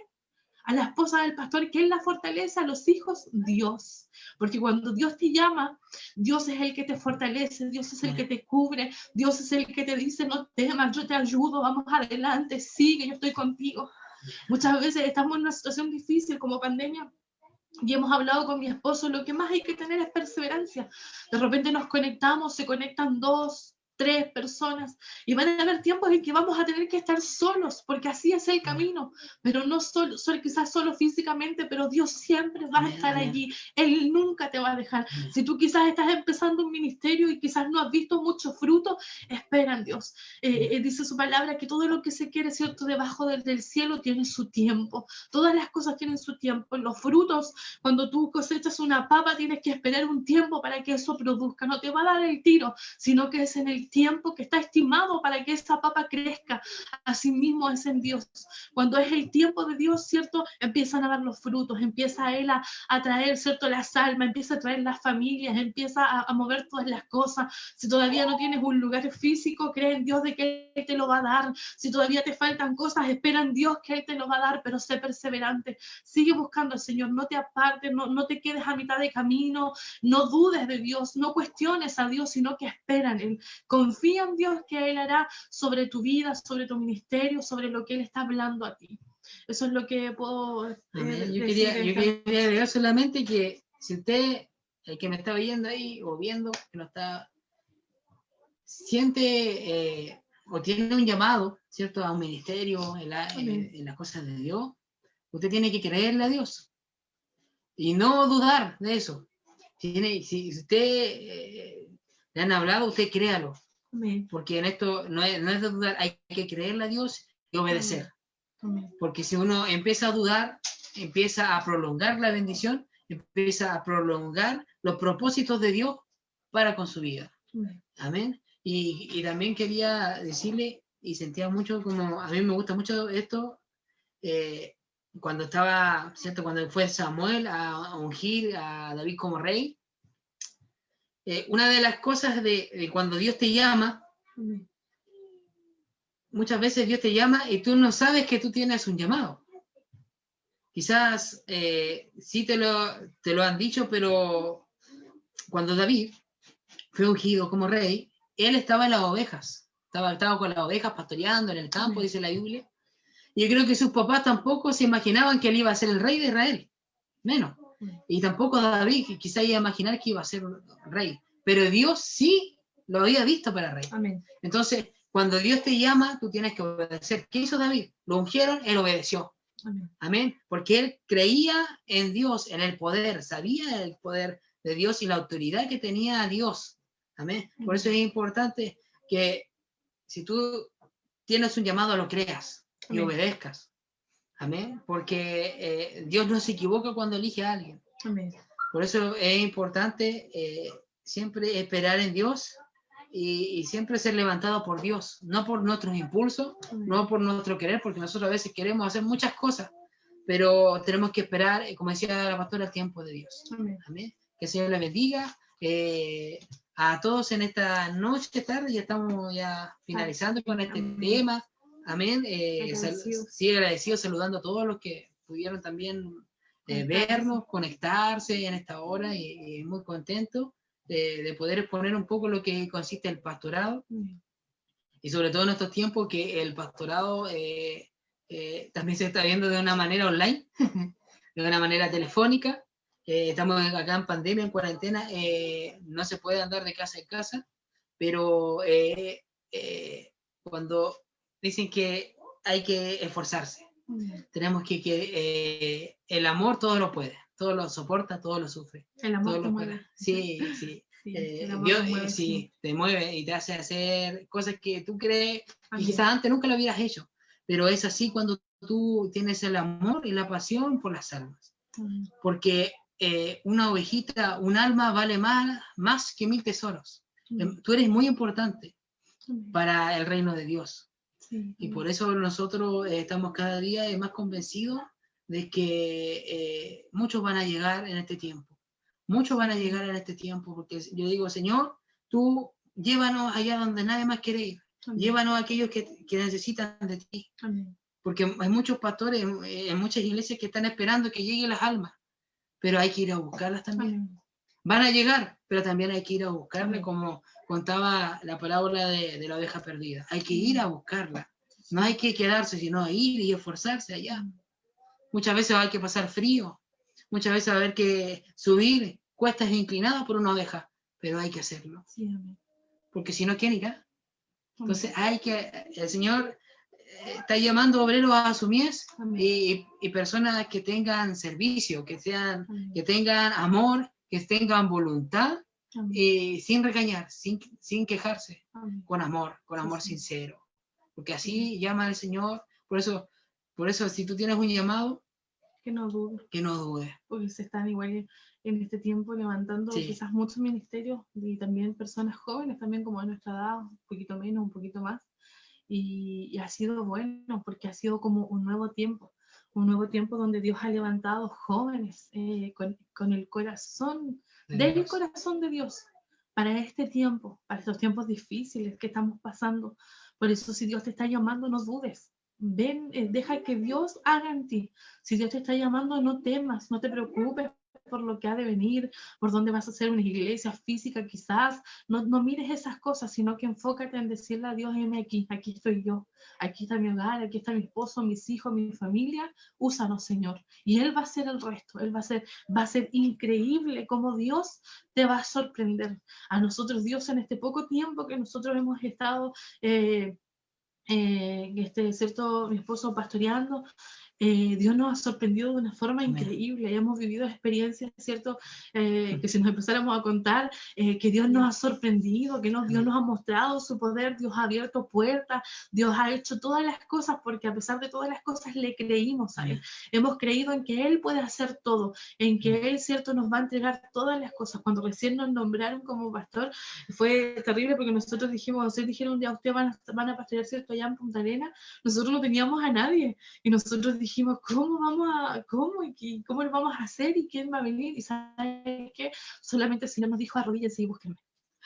A la esposa del pastor, ¿quién la fortalece? A los hijos, Dios. Porque cuando Dios te llama, Dios es el que te fortalece, Dios es el que te cubre, Dios es el que te dice, no temas, yo te ayudo, vamos adelante, sigue, yo estoy contigo. Muchas veces estamos en una situación difícil como pandemia, y hemos hablado con mi esposo, lo que más hay que tener es perseverancia. De repente nos conectamos, se conectan 2, 3 personas, y van a haber tiempos en que vamos a tener que estar solos, porque así es el camino, pero no solo, quizás solo físicamente, pero Dios siempre va a estar allí. Él nunca te va a dejar. Si tú quizás estás empezando un ministerio y quizás no has visto mucho fruto, espera en Dios. Dice su palabra que todo lo que se quiere, ¿cierto?, debajo del cielo tiene su tiempo. Todas las cosas tienen su tiempo. Los frutos, cuando tú cosechas una papa, tienes que esperar un tiempo para que eso produzca. No te va a dar el tiro, sino que es en el tiempo que está estimado para que esa papa crezca. Así mismo es en Dios. Cuando es el tiempo de Dios, ¿cierto?, empiezan a dar los frutos, empieza Él a traer, ¿cierto?, las almas, empieza a traer las familias, empieza a mover todas las cosas. Si todavía no tienes un lugar físico, cree en Dios de que Él te lo va a dar. Si todavía te faltan cosas, espera en Dios que Él te lo va a dar, pero sé perseverante. Sigue buscando al Señor, no te apartes, no te quedes a mitad de camino, no dudes de Dios, no cuestiones a Dios, sino que espera en Él. Confía en Dios que Él hará sobre tu vida, sobre tu ministerio, sobre lo que Él está hablando a ti. Eso es lo que puedo decir. Yo quería agregar solamente que si usted, el que me está oyendo ahí o viendo, que no está, siente o tiene un llamado, ¿cierto?, a un ministerio en las cosas de Dios, usted tiene que creerle a Dios y no dudar de eso. Si usted le han hablado, usted créalo. Amén. Porque en esto no es de dudar, hay que creerle a Dios y obedecer. Amén. Porque si uno empieza a dudar, empieza a prolongar la bendición, empieza a prolongar los propósitos de Dios para con su vida. Amén. Amén. Y también quería decirle, y sentía mucho, como a mí me gusta mucho esto, cuando estaba, ¿cierto? Cuando fue Samuel a ungir a David como rey, una de las cosas de cuando Dios te llama, muchas veces Dios te llama y tú no sabes que tú tienes un llamado. Quizás sí te lo han dicho, pero cuando David fue ungido como rey, él estaba en las ovejas, estaba con las ovejas pastoreando en el campo, dice la Biblia. Y yo creo que sus papás tampoco se imaginaban que él iba a ser el rey de Israel, menos. Y tampoco David, que quizá iba a imaginar que iba a ser rey. Pero Dios sí lo había visto para rey. Amén. Entonces, cuando Dios te llama, tú tienes que obedecer. ¿Qué hizo David? Lo ungieron, él obedeció. Amén. Amén. Porque él creía en Dios, en el poder, sabía el poder de Dios y la autoridad que tenía Dios. Amén. Por eso es importante que si tú tienes un llamado, lo creas y Amén. obedezcas. Amén. Porque Dios no se equivoca cuando elige a alguien. Amén. Por eso es importante siempre esperar en Dios y siempre ser levantado por Dios, no por nuestros impulsos, no por nuestro querer, porque nosotros a veces queremos hacer muchas cosas, pero tenemos que esperar, como decía la pastora, el tiempo de Dios. Amén. Amén. Que el Señor les bendiga a todos en esta noche, tarde, ya estamos ya finalizando con este tema. Amén. Sí, agradecido, saludando a todos los que pudieron también vernos, conectarse en esta hora y muy contento de poder exponer un poco lo que consiste el pastorado y sobre todo en estos tiempos que el pastorado también se está viendo de una manera online, de una manera telefónica. Estamos acá en pandemia, en cuarentena, no se puede andar de casa en casa, pero cuando dicen que hay que esforzarse, tenemos que el amor todo lo puede, todo lo soporta, todo lo sufre. El amor todo te lo mueve. puede. Sí, sí. Dios Te mueve, sí, te mueve y te hace hacer cosas que tú crees y quizás antes nunca lo hubieras hecho, pero es así cuando tú tienes el amor y la pasión por las almas. Porque una ovejita, un alma vale más que 1000 tesoros. Tú eres muy importante para el reino de Dios. Y por eso nosotros estamos cada día más convencidos de que muchos van a llegar en este tiempo. Muchos van a llegar en este tiempo, porque yo digo, Señor, tú llévanos allá donde nadie más quiere ir. Llévanos a aquellos que necesitan de ti. Amén. Porque hay muchos pastores en muchas iglesias que están esperando que lleguen las almas, pero hay que ir a buscarlas también. Amén. Van a llegar, pero también hay que ir a buscarlas, amén, como contaba la parábola de la oveja perdida. Hay que ir a buscarla. No hay que quedarse, sino ir y esforzarse allá. Muchas veces hay que pasar frío. Muchas veces va a haber que subir cuestas inclinadas por una oveja, pero hay que hacerlo. Sí, amén. Porque si no, ¿quién irá? Entonces el Señor está llamando obreros a su mies y personas que tengan servicio, que tengan amor, que tengan voluntad, sin regañar, sin quejarse, amén, con amor sincero. Porque así llama el Señor. Por eso si tú tienes un llamado, que no dudes. Porque se están igual en este tiempo levantando quizás muchos ministerios y también personas jóvenes, también como de nuestra edad, un poquito menos, un poquito más. Y ha sido bueno porque ha sido como un nuevo tiempo donde Dios ha levantado jóvenes con el corazón, del corazón de Dios, para este tiempo, para estos tiempos difíciles que estamos pasando. Por eso si Dios te está llamando, no dudes. Ven, deja que Dios haga en ti. Si Dios te está llamando, no temas, no te preocupes por lo que ha de venir, por dónde vas a hacer una iglesia física quizás. No mires esas cosas, sino que enfócate en decirle a Dios, heme aquí estoy yo, aquí está mi hogar, aquí está mi esposo, mis hijos, mi familia, úsanos, Señor. Y Él va a hacer el resto, va a ser increíble cómo Dios te va a sorprender. A nosotros, Dios, en este poco tiempo que nosotros hemos estado... ¿cierto? Mi esposo pastoreando, Dios nos ha sorprendido de una forma increíble. Hemos vivido experiencias, ¿cierto? Que si nos empezáramos a contar, que Dios nos ha sorprendido, que Dios nos ha mostrado su poder, Dios ha abierto puertas, Dios ha hecho todas las cosas, porque a pesar de todas las cosas le creímos a Él. Hemos creído en que Él puede hacer todo, en que Él, ¿cierto?, nos va a entregar todas las cosas. Cuando recién nos nombraron como pastor, fue terrible porque nosotros ustedes dijeron, ya ustedes van a pastorear, ¿cierto?, allá en Punta Arenas. Nosotros no teníamos a nadie y nosotros dijimos, dijimos, ¿cómo lo vamos a hacer? ¿Y quién va a venir? Y ¿sabes qué? Solamente el Señor nos dijo, arrodíllense y búsquenme.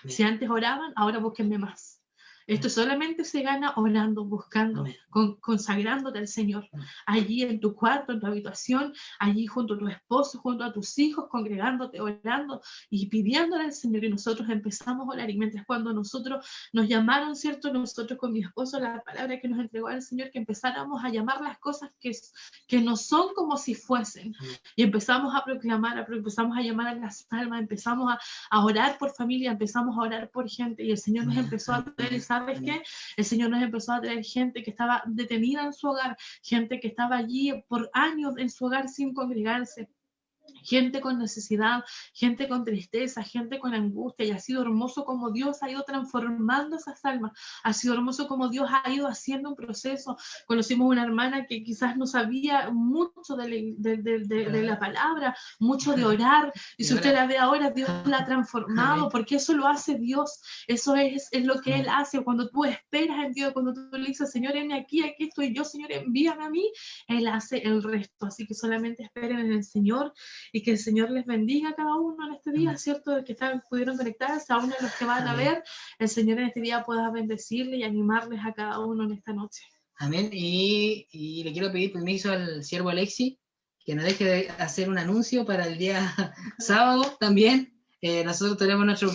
Si antes oraban, ahora búsquenme más. Esto solamente se gana orando, buscando, consagrándote al Señor. Allí en tu cuarto, en tu habitación, allí junto a tu esposo, junto a tus hijos, congregándote, orando y pidiéndole al Señor. Y nosotros empezamos a orar. Y mientras cuando nosotros nos llamaron, ¿cierto? Nosotros con mi esposo, la palabra que nos entregó al Señor, que empezáramos a llamar las cosas que no son como si fuesen. Y empezamos a proclamar, empezamos a llamar a las almas, empezamos a orar por familia, empezamos a orar por gente. Y el Señor nos empezó a traer, ¿sabes qué? El Señor nos empezó a traer gente que estaba detenida en su hogar, gente que estaba allí por años en su hogar sin congregarse. Gente con necesidad, gente con tristeza, gente con angustia, y ha sido hermoso como Dios ha ido transformando esas almas, ha sido hermoso como Dios ha ido haciendo un proceso. Conocimos una hermana que quizás no sabía mucho de la palabra, mucho de orar, y si usted la ve ahora, Dios la ha transformado, porque eso lo hace Dios, eso es lo que Él hace. Cuando tú esperas en Dios, cuando tú le dices, Señor, aquí estoy yo, Señor, envíame a mí, Él hace el resto. Así que solamente esperen en el Señor, y que el Señor les bendiga a cada uno en este día, ¿cierto? De que pudieron conectarse, a uno de los que van a ver, el Señor en este día pueda bendecirle y animarles a cada uno en esta noche. Amén. Y le quiero pedir permiso al siervo Alexi, que nos deje de hacer un anuncio para el día sábado también. Nosotros tenemos nuestro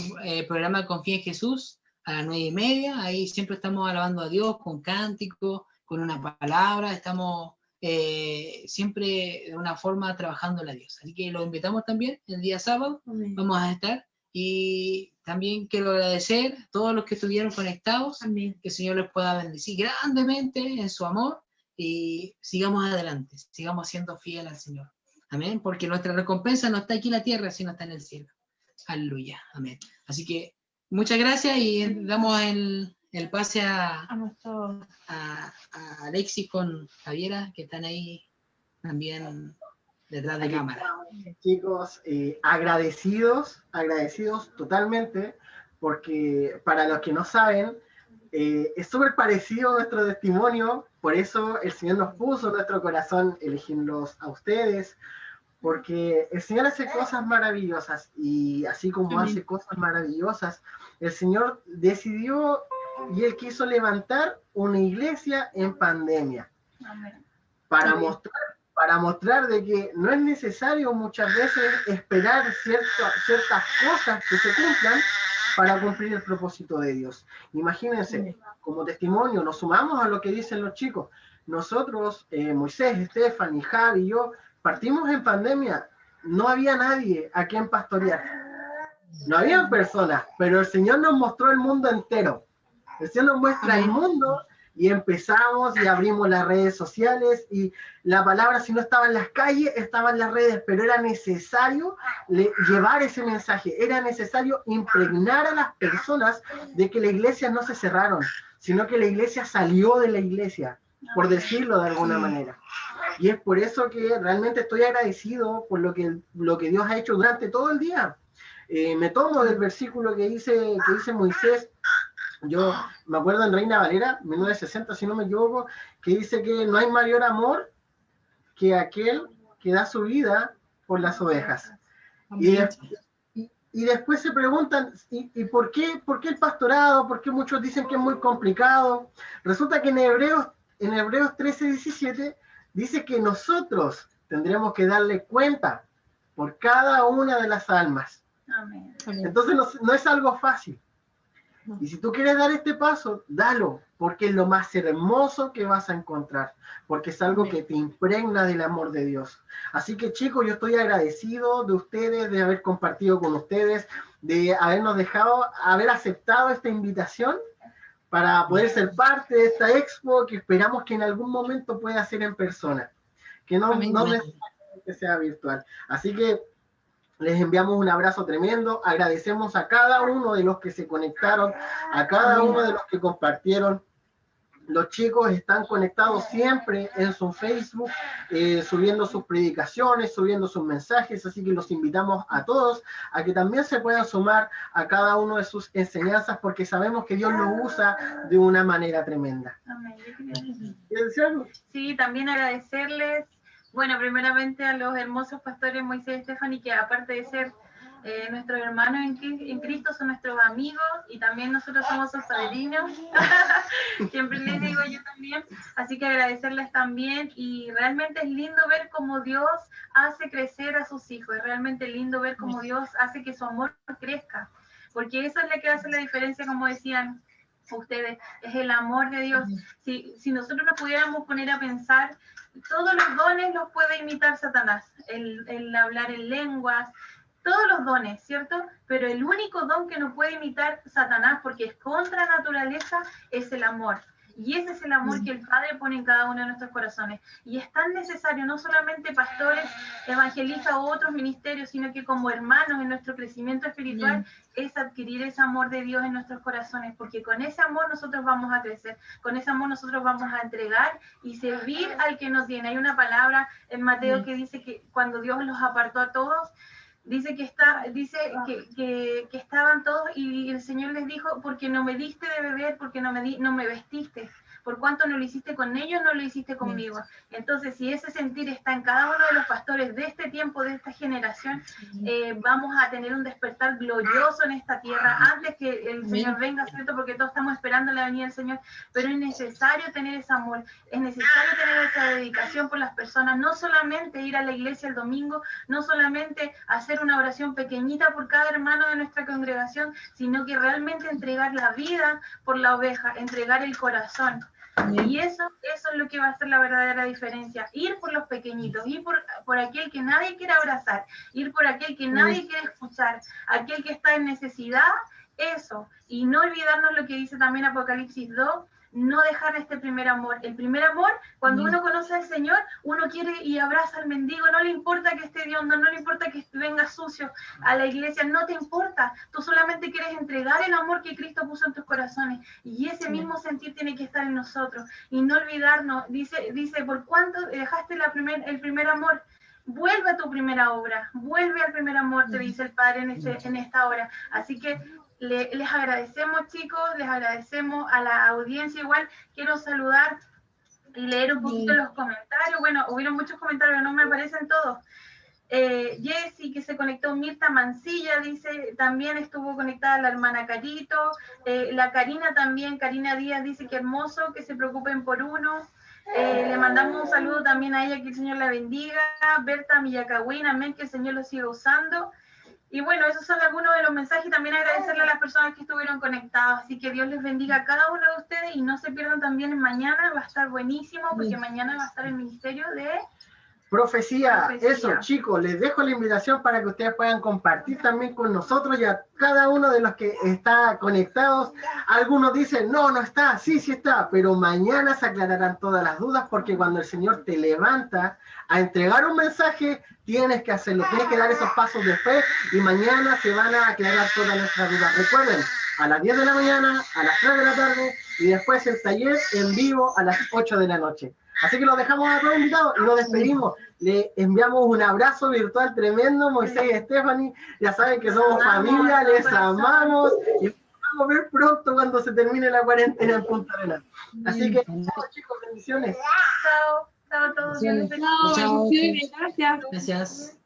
programa Confía en Jesús a las 9:30. Ahí siempre estamos alabando a Dios con cántico, con una palabra. Estamos siempre de una forma trabajando a Dios. Así que los invitamos también el día sábado. Amén. Vamos a estar. Y también quiero agradecer a todos los que estuvieron conectados. Amén. Que el Señor les pueda bendecir grandemente en su amor y sigamos adelante, sigamos siendo fieles al Señor. Amén, porque nuestra recompensa no está aquí en la tierra, sino está en el cielo. Aleluya, amén. Así que muchas gracias y damos el pase a Alexis con Javiera, que están ahí también detrás de cámara. Chicos, agradecidos totalmente, porque para los que no saben, es súper parecido nuestro testimonio, por eso el Señor nos puso en nuestro corazón elegirlos a ustedes, porque el Señor hace cosas maravillosas, y así como hace cosas maravillosas, el Señor decidió y Él quiso levantar una iglesia en pandemia. Amén. Para mostrar de que no es necesario muchas veces esperar ciertas cosas que se cumplan para cumplir el propósito de Dios. Imagínense, como testimonio, nos sumamos a lo que dicen los chicos. Nosotros, Moisés, Estefan y Javi y yo, partimos en pandemia. No había nadie a quien pastorear. No había personas, pero el Señor nos mostró el mundo entero. El Señor nos muestra el mundo. Y empezamos y abrimos las redes sociales, y la palabra, si no estaba en las calles, estaba en las redes, pero era necesario llevar ese mensaje, era necesario impregnar a las personas de que las iglesias no se cerraron, sino que la iglesia salió de la iglesia, por decirlo de alguna manera. Y es por eso que realmente estoy agradecido por lo que Dios ha hecho durante todo el día. Me tomo del versículo que dice Moisés. Yo me acuerdo en Reina Valera, 1960, si no me equivoco, que dice que no hay mayor amor que aquel que da su vida por las ovejas. Y después se preguntan, ¿y por qué el pastorado? ¿Por qué muchos dicen que es muy complicado? Resulta que en Hebreos 13:17 dice que nosotros tendremos que darle cuenta por cada una de las almas. Amén. Entonces no es algo fácil. Y si tú quieres dar este paso, dalo, porque es lo más hermoso que vas a encontrar, porque es algo que te impregna del amor de Dios. Así que, chicos, yo estoy agradecido de ustedes, de haber compartido con ustedes, de haber aceptado esta invitación para poder ser parte de esta expo, que esperamos que en algún momento pueda ser en persona, que no necesariamente sea virtual. Así que les enviamos un abrazo tremendo, agradecemos a cada uno de los que se conectaron, a cada uno de los que compartieron, Los chicos están conectados siempre en su Facebook, subiendo sus predicaciones, subiendo sus mensajes, así que los invitamos a todos a que también se puedan sumar a cada uno de sus enseñanzas, porque sabemos que Dios los usa de una manera tremenda. Amén. ¿Quieres decir algo? Sí, también agradecerles, bueno, primeramente a los hermosos pastores Moisés y Stephanie, que aparte de ser nuestros hermanos en Cristo, son nuestros amigos, y también nosotros somos sus padrinos. Siempre les digo yo también. Así que agradecerles también, y realmente es lindo ver cómo Dios hace crecer a sus hijos. Es realmente lindo ver cómo Dios hace que su amor crezca, porque eso es lo que hace la diferencia, como decían ustedes, es el amor de Dios. Si nosotros nos pudiéramos poner a pensar, todos los dones los puede imitar Satanás, el hablar en lenguas, todos los dones, ¿cierto? Pero el único don que no puede imitar Satanás, porque es contra naturaleza, es el amor. Y ese es el amor que el Padre pone en cada uno de nuestros corazones. Y es tan necesario, no solamente pastores, evangelistas u otros ministerios, sino que como hermanos en nuestro crecimiento espiritual, es adquirir ese amor de Dios en nuestros corazones, porque con ese amor nosotros vamos a crecer, con ese amor nosotros vamos a entregar y servir al que no tiene. Hay una palabra en Mateo que dice que cuando Dios los apartó a todos, dice que estaban todos, y el Señor les dijo, porque no me diste de beber, porque no me vestiste, por cuanto no lo hiciste con ellos, no lo hiciste conmigo. Entonces, si ese sentir está en cada uno de los pastores de este tiempo, de esta generación, vamos a tener un despertar glorioso en esta tierra, antes que el Señor venga, ¿cierto? Porque todos estamos esperando la venida del Señor, pero es necesario tener ese amor, es necesario tener esa dedicación por las personas, no solamente ir a la iglesia el domingo, no solamente hacer una oración pequeñita por cada hermano de nuestra congregación, sino que realmente entregar la vida por la oveja, entregar el corazón. Y eso es lo que va a hacer la verdadera diferencia. Ir por los pequeñitos, ir por aquel que nadie quiere abrazar, ir por aquel que nadie quiere escuchar, aquel que está en necesidad, eso. Y no olvidarnos lo que dice también Apocalipsis 2, no dejar este primer amor. El primer amor, cuando uno conoce al Señor, uno quiere y abraza al mendigo, no le importa que esté hediondo, no le importa que venga sucio a la iglesia, no te importa, tú solamente quieres entregar el amor que Cristo puso en tus corazones, y ese mismo sentir tiene que estar en nosotros, y no olvidarnos, dice, por cuánto dejaste el primer amor, vuelve a tu primera obra, vuelve al primer amor, te dice el Padre en esta hora. Así que les agradecemos, chicos, les agradecemos a la audiencia. Igual quiero saludar y leer un poquito los comentarios. Bueno, hubieron muchos comentarios, no me aparecen todos. Jessy, que se conectó, Mirta Mancilla, dice, también estuvo conectada la hermana Carito, la Karina también, Karina Díaz dice que hermoso, que se preocupen por uno. Le mandamos un saludo también a ella, que el Señor la bendiga. Berta Millacagüín, amén, que el Señor lo siga usando. Y bueno, esos son algunos de los mensajes, y también agradecerle a las personas que estuvieron conectadas. Así que Dios les bendiga a cada uno de ustedes, y no se pierdan también mañana, va a estar buenísimo, porque mañana va a estar el ministerio de Profecía. Eso, chicos, les dejo la invitación para que ustedes puedan compartir también con nosotros y a cada uno de los que está conectados. Algunos dicen, no está, sí está, pero mañana se aclararán todas las dudas, porque cuando el Señor te levanta a entregar un mensaje, tienes que hacerlo, tienes que dar esos pasos de fe, y mañana se van a aclarar todas nuestras dudas. Recuerden, a las 10 de la mañana, a las 3 de la tarde, y después el taller en vivo a las 8 de la noche. Así que los dejamos a todos invitados y nos despedimos. Le enviamos un abrazo virtual tremendo, Moisés y Stephanie. Ya saben que somos familia, les amamos y nos vamos a ver pronto cuando se termine la cuarentena en Punta Arenas. Así que, chicos, bendiciones. Chao a todos. Chao, gracias. Gracias.